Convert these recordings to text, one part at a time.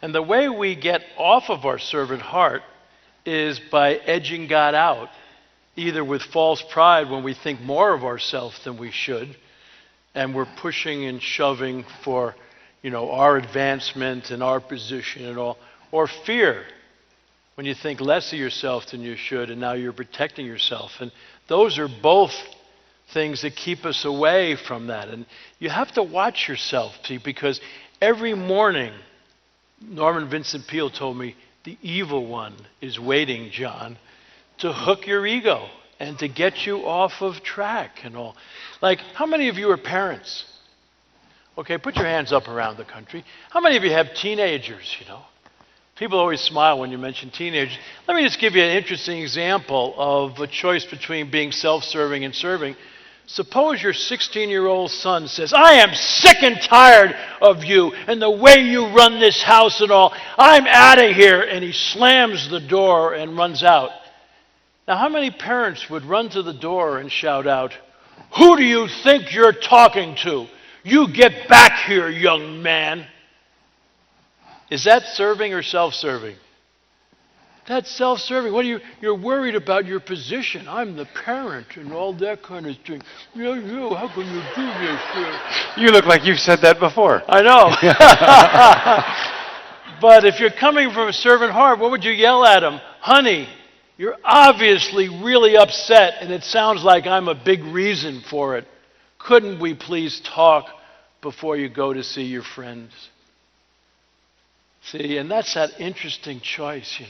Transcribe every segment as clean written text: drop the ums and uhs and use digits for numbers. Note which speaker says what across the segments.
Speaker 1: And the way we get off of our servant heart is by edging God out, either with false pride when we think more of ourselves than we should, and we're pushing and shoving for, our advancement and our position and all, or fear when you think less of yourself than you should and now you're protecting yourself. And those are both things that keep us away from that. And you have to watch yourself, see, because every morning, Norman Vincent Peale told me, the evil one is waiting, John, to hook your ego and to get you off of track and all. Like, how many of you are parents? Okay, put your hands up around the country. How many of you have teenagers, People always smile when you mention teenagers. Let me just give you an interesting example of a choice between being self-serving and serving. Suppose your 16-year-old son says, I am sick and tired of you and the way you run this house and all. I'm out of here. And he slams the door and runs out. Now, how many parents would run to the door and shout out, who do you think you're talking to? You get back here, young man. Is that serving or self-serving? That's self-serving. What are you're worried about your position. I'm the parent and all that kind of thing. How can you do this?
Speaker 2: You look like you've said that before.
Speaker 1: I know. But if you're coming from a servant heart, what would you yell at him? Honey, you're obviously really upset, and it sounds like I'm a big reason for it. Couldn't we please talk before you go to see your friends? See, and that's that interesting choice,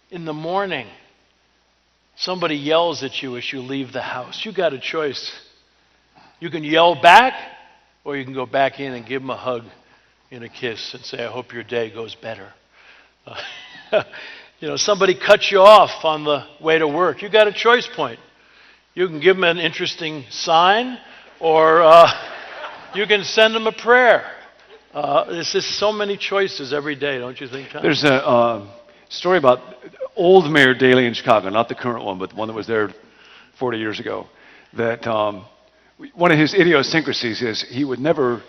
Speaker 1: In the morning, somebody yells at you as you leave the house. You got a choice. You can yell back, or you can go back in and give them a hug and a kiss and say, I hope your day goes better. Somebody cuts you off on the way to work. You got a choice point. You can give them an interesting sign, or you can send them a prayer. There's just so many choices every day, don't you think, Tom?
Speaker 2: There's a story about old Mayor Daley in Chicago, not the current one, but the one that was there 40 years ago, that one of his idiosyncrasies is he would never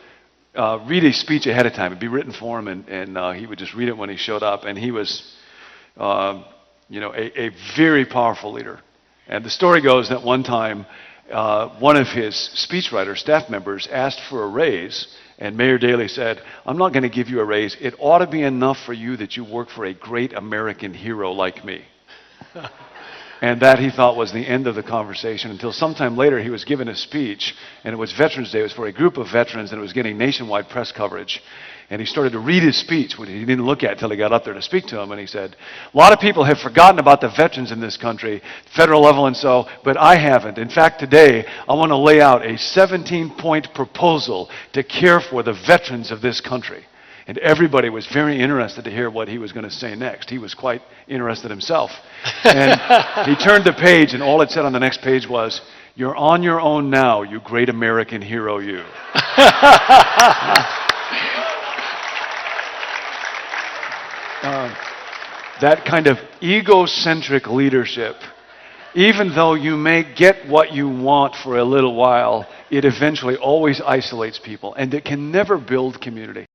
Speaker 2: read a speech ahead of time. It'd be written for him, and he would just read it when he showed up. And he was, a very powerful leader. And the story goes that one time, one of his speechwriter staff members asked for a raise, and Mayor Daley said, I'm not going to give you a raise. It ought to be enough for you that you work for a great American hero like me. And that, he thought, was the end of the conversation, until sometime later he was given a speech, and it was Veterans Day. It was for a group of veterans, and it was getting nationwide press coverage. And he started to read his speech, which he didn't look at until he got up there to speak to him. And he said, a lot of people have forgotten about the veterans in this country, federal level and so, but I haven't. In fact, today, I want to lay out a 17-point proposal to care for the veterans of this country. And everybody was very interested to hear what he was going to say next. He was quite interested himself. And he turned the page, and all it said on the next page was, you're on your own now, you great American hero, you. That kind of egocentric leadership, even though you may get what you want for a little while, it eventually always isolates people, and it can never build community.